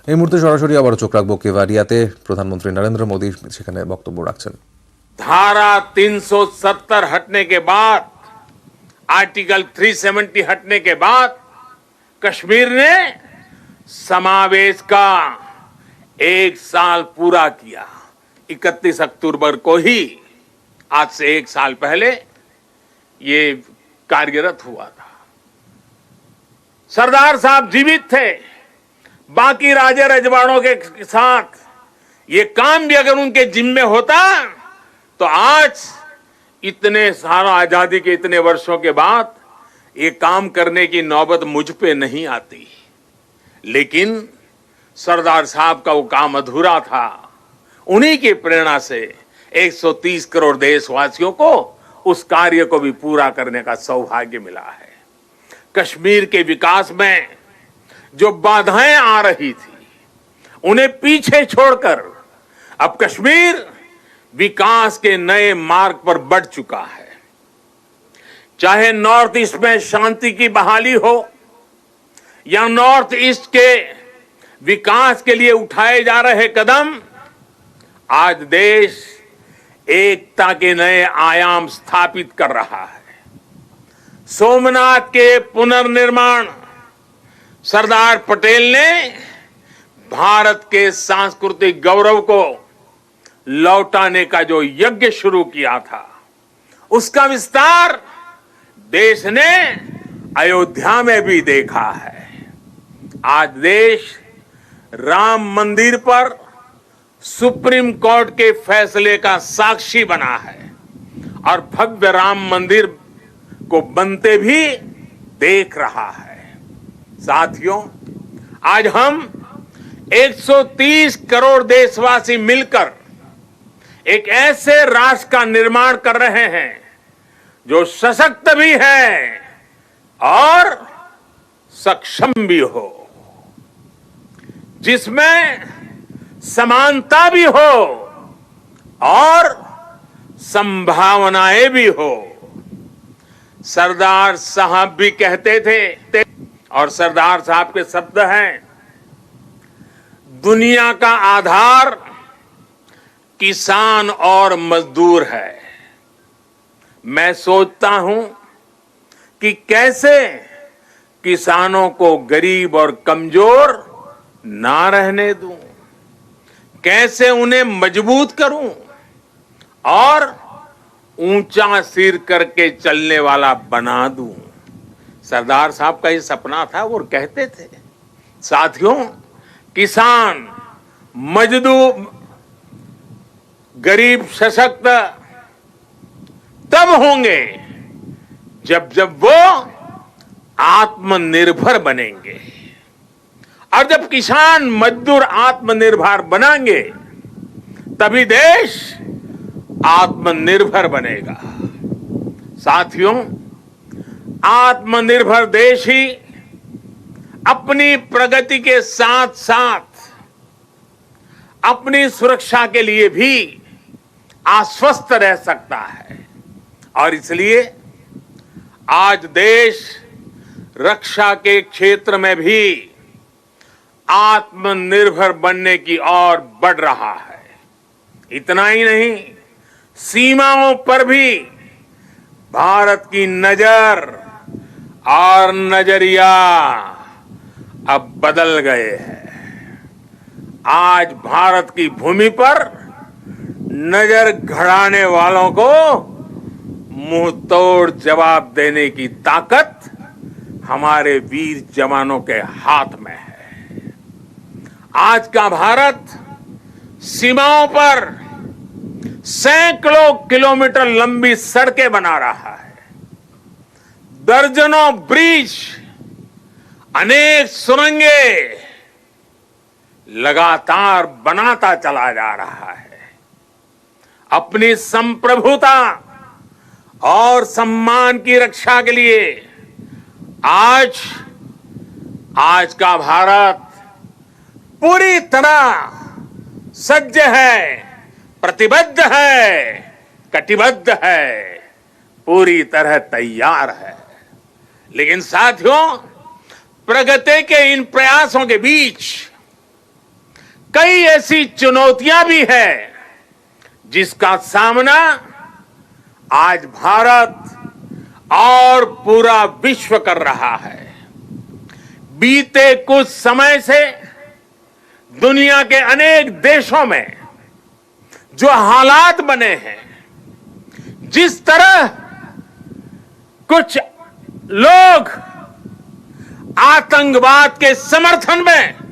এই মুহূর্তে সরাসরি আবারও চোখ রাখবো কেভাডিয়াতে। প্রধানমন্ত্রী নরেন্দ্র মোদী সেখানে বক্তব্য রাখছেন। धारा 370 हटने के बाद, आर्टिकल 370 हटने के बाद कश्मीर ने समावेश का 1 साल पूरा किया। 31 अक्टूबर को ही, आज से 1 साल पहले ये कार्यरत हुआ था। सरदार साहब जीवित थे। बाकी राजे रजवाड़ों के साथ ये काम भी अगर उनके जिम्मे होता तो आज इतने सारा आजादी के इतने वर्षों के बाद ये काम करने की नौबत मुझ पे नहीं आती। लेकिन सरदार साहब का वो काम अधूरा था। उन्हीं की प्रेरणा से 130 करोड़ देशवासियों को उस कार्य को भी पूरा करने का सौभाग्य मिला है। कश्मीर के विकास में जो बाधाएं आ रही थी उन्हें पीछे छोड़कर अब कश्मीर विकास के नए मार्ग पर बढ़ चुका है। चाहे नॉर्थ ईस्ट में शांति की बहाली हो या नॉर्थ ईस्ट के विकास के लिए उठाए जा रहे कदम, आज देश एकता के नए आयाम स्थापित कर रहा है। सोमनाथ के पुनर्निर्माण सरदार पटेल ने भारत के सांस्कृतिक गौरव को लौटाने का जो यज्ञ शुरू किया था, उसका विस्तार देश ने अयोध्या में भी देखा है। आज देश राम मंदिर पर सुप्रीम कोर्ट के फैसले का साक्षी बना है और भव्य राम मंदिर को बनते भी देख रहा है। साथियों, आज हम 130 करोड़ देशवासी मिलकर एक ऐसे राष्ट्र का निर्माण कर रहे हैं जो सशक्त भी है और सक्षम भी हो, जिसमें समानता भी हो और संभावनाएं भी हो। सरदार साहब भी कहते थे, और सरदार साहब के शब्द हैं, दुनिया का आधार किसान और मजदूर है। मैं सोचता हूं कि कैसे किसानों को गरीब और कमजोर ना रहने दूं, कैसे उन्हें मजबूत करूं और ऊंचा सिर करके चलने वाला बना दूं। सरदार साहब का ये सपना था, वो कहते थे। साथियों, किसान, मजदूर, गरीब सशक्त तब होंगे जब जब वो आत्मनिर्भर बनेंगे, और जब किसान मजदूर आत्मनिर्भर बनेंगे तभी देश आत्मनिर्भर बनेगा। साथियों, आत्मनिर्भर देश ही अपनी प्रगति के साथ साथ अपनी सुरक्षा के लिए भी आश्वस्त रह सकता है, और इसलिए आज देश रक्षा के क्षेत्र में भी आत्मनिर्भर बनने की ओर बढ़ रहा है। इतना ही नहीं, सीमाओं पर भी भारत की नजर और नजरिया अब बदल गए हैं। आज भारत की भूमि पर नजर गड़ाने वालों को मुंह तोड़ जवाब देने की ताकत हमारे वीर जवानों के हाथ में है। आज का भारत सीमाओं पर सैकड़ों किलोमीटर लंबी सड़कें बना रहा है, दर्जनों ब्रिज, अनेक सुरंगें लगातार बनाता चला जा रहा है। अपनी संप्रभुता और सम्मान की रक्षा के लिए आज का भारत पूरी तरह सज्ज है, प्रतिबद्ध है, कटिबद्ध है, पूरी तरह तैयार है। लेकिन साथियों, प्रगति के इन प्रयासों के बीच कई ऐसी चुनौतियां भी है जिसका सामना आज भारत और पूरा विश्व कर रहा है। बीते कुछ समय से दुनिया के अनेक देशों में जो हालात बने हैं, जिस तरह कुछ लोग आतंकवाद के समर्थन में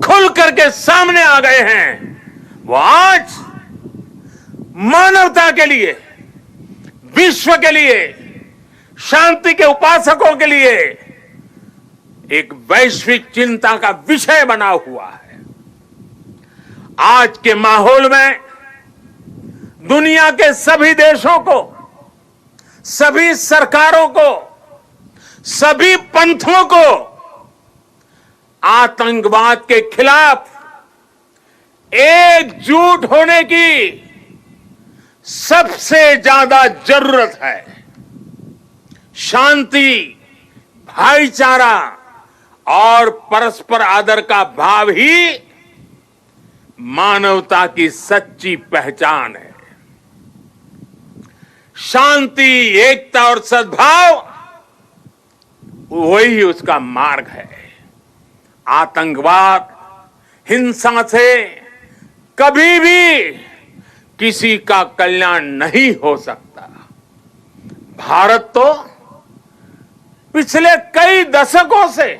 खुल करके सामने आ गए हैं, वो आज मानवता के लिए, विश्व के लिए, शांति के उपासकों के लिए एक वैश्विक चिंता का विषय बना हुआ है। आज के माहौल में दुनिया के सभी देशों को, सभी सरकारों को, सभी पंथों को आतंकवाद के खिलाफ एकजुट होने की सबसे ज्यादा जरूरत है। शांति, भाईचारा और परस्पर आदर का भाव ही मानवता की सच्ची पहचान है। शांति, एकता और सद्भाव वही उसका मार्ग है। आतंकवाद, हिंसा से कभी भी किसी का कल्याण नहीं हो सकता। भारत तो पिछले कई दशकों से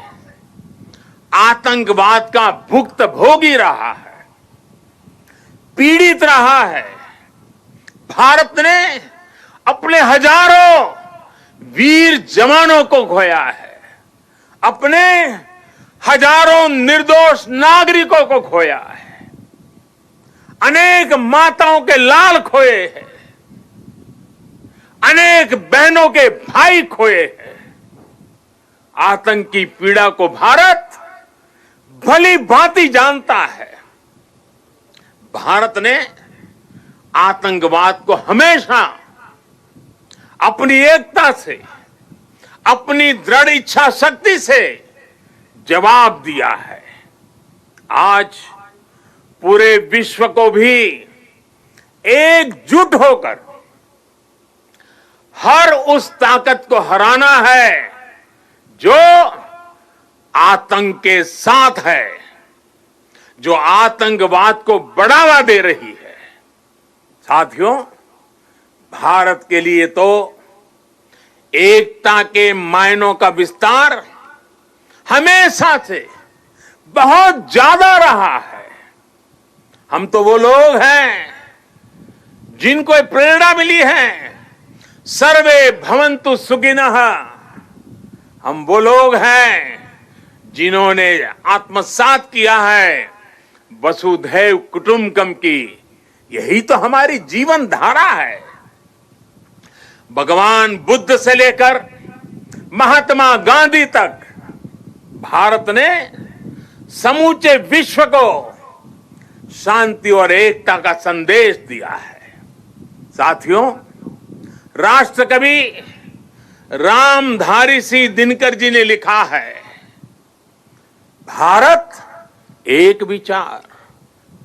आतंकवाद का भुक्तभोगी रहा है, पीड़ित रहा है। भारत ने अपने हजारों वीर जवानों को खोया है, अपने हजारों निर्दोष नागरिकों को खोया है, अनेक माताओं के लाल खोए हैं, अनेक बहनों के भाई खोए हैं। आतंकी पीड़ा को भारत भली भांति जानता है। भारत ने आतंकवाद को हमेशा अपनी एकता से, अपनी दृढ़ इच्छा शक्ति से जवाब दिया है। आज पूरे विश्व को भी एकजुट होकर हर उस ताकत को हराना है जो आतंक के साथ है, जो आतंकवाद को बढ़ावा दे रही है। साथियों, भारत के लिए तो एकता के मायनों का विस्तार हमेशा से बहुत ज्यादा रहा है। हम तो वो लोग हैं जिनको प्रेरणा मिली है, सर्वे भवन्तु सुखिनः। हम वो लोग हैं जिन्होंने आत्मसात किया है वसुधैव कुटुंबकम की। यही तो हमारी जीवन धारा है। भगवान बुद्ध से लेकर महात्मा गांधी तक भारत ने समूचे विश्व को शांति और एकता का संदेश दिया है। साथियों, राष्ट्रकवि रामधारी सिंह दिनकर जी ने लिखा है, भारत एक विचार,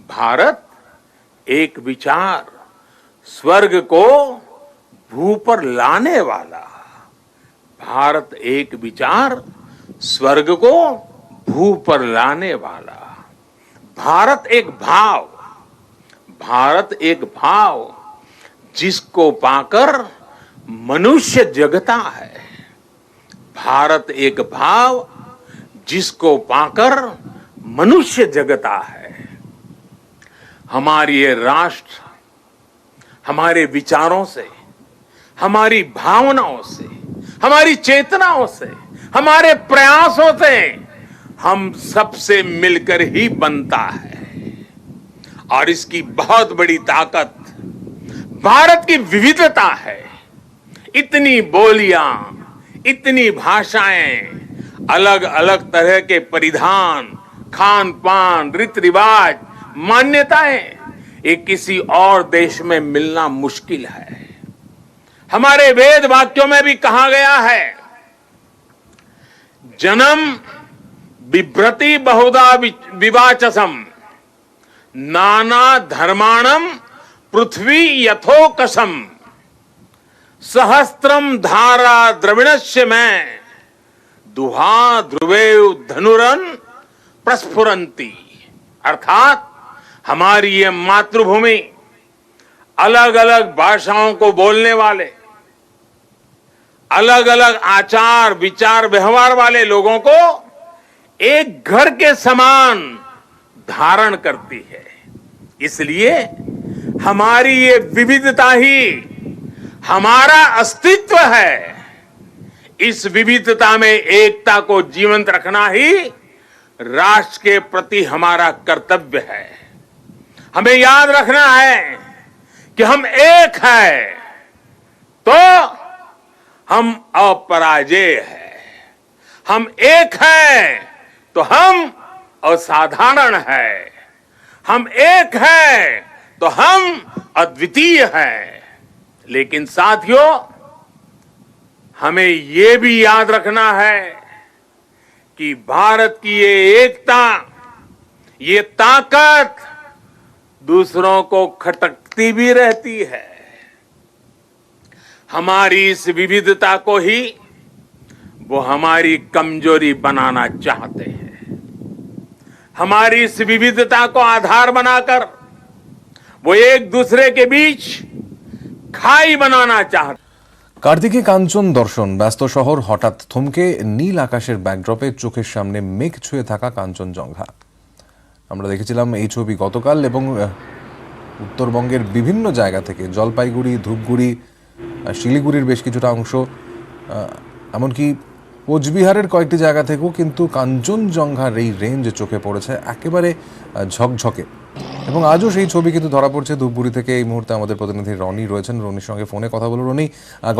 भारत एक विचार, स्वर्ग को भू पर लाने वाला। भारत एक विचार, स्वर्ग को भू पर लाने वाला। भारत एक भाव, भारत एक भाव जिसको पाकर मनुष्य जगता है। भारत एक भाव जिसको पाकर मनुष्य जगता है। हमारी ये राष्ट्र हमारे विचारों से, हमारी भावनाओं से, हमारी चेतनाओं से, हमारे प्रयासों से हम सबसे मिलकर ही बनता है। और इसकी बहुत बड़ी ताकत भारत की विविधता है। इतनी बोलियां, इतनी भाषाएं, अलग अलग तरह के परिधान, खान पान, रीति रिवाज, मान्यताएं, ये किसी और देश में मिलना मुश्किल है। हमारे वेद वाक्यों में भी कहा गया है, जन्म बिभ्रति बहुधा विवाचसम नाना धर्माणम पृथ्वी यथोकसम सहस्त्रम धारा द्रविणस्य में दुहा ध्रुवे धनुरन प्रस्फुरंती। अर्थात हमारी ये मातृभूमि अलग अलग भाषाओं को बोलने वाले, अलग अलग आचार विचार व्यवहार वाले लोगों को एक घर के समान धारण करती है। इसलिए हमारी ये विविधता ही हमारा अस्तित्व है। इस विविधता में एकता को जीवंत रखना ही राष्ट्र के प्रति हमारा कर्तव्य है। हमें याद रखना है कि हम एक हैं तो हम अपराजेय हैं, हम एक हैं तो हम असाधारण हैं, हम एक हैं तो हम अद्वितीय हैं। लेकिन साथियों, हमें ये भी याद रखना है कि भारत की ये एकता, ये ताकत दूसरों को खटकती भी रहती है। हमारी इस विविधता को ही वो हमारी कमजोरी बनाना चाहते हैं। हमारी इस विविधता को आधार बनाकर वो एक दूसरे के बीच खाई बनाना चाहते। কার্তিকে কাঞ্চন দর্শন, ব্যস্ত শহর হঠাৎ থমকে নীল আকাশের ব্যাকড্রপে চোখের সামনে মেঘ ছুঁয়ে থাকা কাঞ্চনজঙ্ঘা। আমরা দেখেছিলাম এই ছবি গতকাল এবং উত্তরবঙ্গের বিভিন্ন জায়গা থেকে, জলপাইগুড়ি, ধূপগুড়ি, শিলিগুড়ির বেশ কিছুটা অংশ, এমনকি কোচবিহারের কয়েকটি জায়গা থেকেও কিন্তু কাঞ্চনজঙ্ঘার এই রেঞ্জ চোখে পড়েছে একেবারে ঝকঝকে। এবং আজও সেই ছবি কিন্তু ধরা পড়ছে ধূপগুড়ি থেকে। এই মুহূর্তে আমাদের প্রতিনিধি রনি রয়েছেন, রনির সঙ্গে ফোনে কথা বলবো। রনি,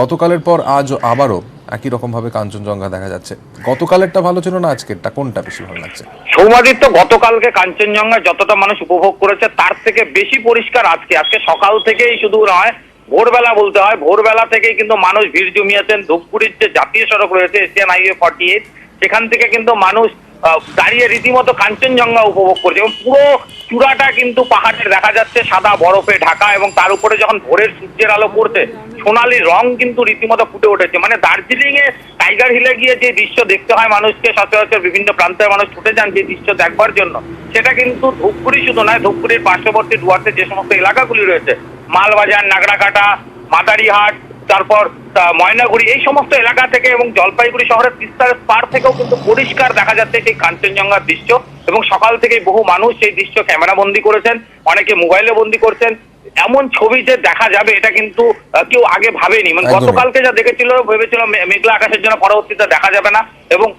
গতকালের পর আজ আবারও একই রকমভাবে কাঞ্চনজঙ্ঘা দেখা যাচ্ছে। গতকালেরটা ভালো ছিল না আজকেরটা, কোনটা বেশি ভালো লাগছে? সৌমাদিত্য, গতকালকে কাঞ্চনজঙ্ঘা যতটা মানুষ উপভোগ করেছে তার থেকে বেশি পরিষ্কার আজকে। আজকে সকাল থেকেই শুধু নয়, ভোরবেলা বলতে হয়, ভোরবেলা থেকেই কিন্তু মানুষ ভিড় জমিয়েছেন। ধূপগুড়ির যে জাতীয় সড়ক রয়েছে এশিয়ান হাইওয়ে 48, সেখান থেকে কিন্তু মানুষ দাঁড়িয়ে রীতিমতো কাঞ্চনজঙ্ঘা উপভোগ করছে এবং পুরো চূড়াটা কিন্তু পাহাড়ের দেখা যাচ্ছে সাদা বরফে ঢাকা এবং তার উপরে যখন ভোরের সূর্যের আলো পড়ছে সোনালী রং কিন্তু রীতিমতো ফুটে উঠেছে। মানে দার্জিলিং এ টাইগার হিলে গিয়ে যে দৃশ্য দেখতে হয় মানুষকে, সচরাচর বিভিন্ন প্রান্তের মানুষ ছুটে যান যে দৃশ্য দেখবার জন্য, সেটা কিন্তু ধূপগুড়ি শুধু নয়, ধূপগুড়ির পার্শ্ববর্তী ডুয়ার্সের যে সমস্ত এলাকাগুলি রয়েছে, মালবাজার, নাগরাকাটা, মাদারিহাট, তারপর ময়নাগুড়ি, এই সমস্ত এলাকা থেকে এবং জলপাইগুড়ি শহরের তিস্তার পার থেকেও কিন্তু পরিষ্কার দেখা যাচ্ছে সেই কাঞ্চনজঙ্ঘার দৃশ্য। এবং সকাল থেকেই বহু মানুষ সেই দৃশ্য ক্যামেরা বন্দি করেছেন, অনেকে মোবাইলে বন্দি করছেন। এমন ছবি যে দেখা যাবে এটা কিন্তু কেউ আগে ভাবেনি। মানে গতকালকে যা দেখেছিল, ভেবেছিল মেঘলা আকাশের জন্য পরবর্তীতে দেখা যাবে না, এবং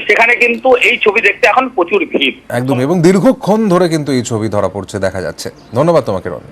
সেখানে কিন্তু এই ছবি দেখতে এখন প্রচুর ভিড়। একদম, এবং দীর্ঘক্ষণ ধরে কিন্তু এই ছবি ধরা পড়ছে, দেখা যাচ্ছে। ধন্যবাদ তোমাকে রনি।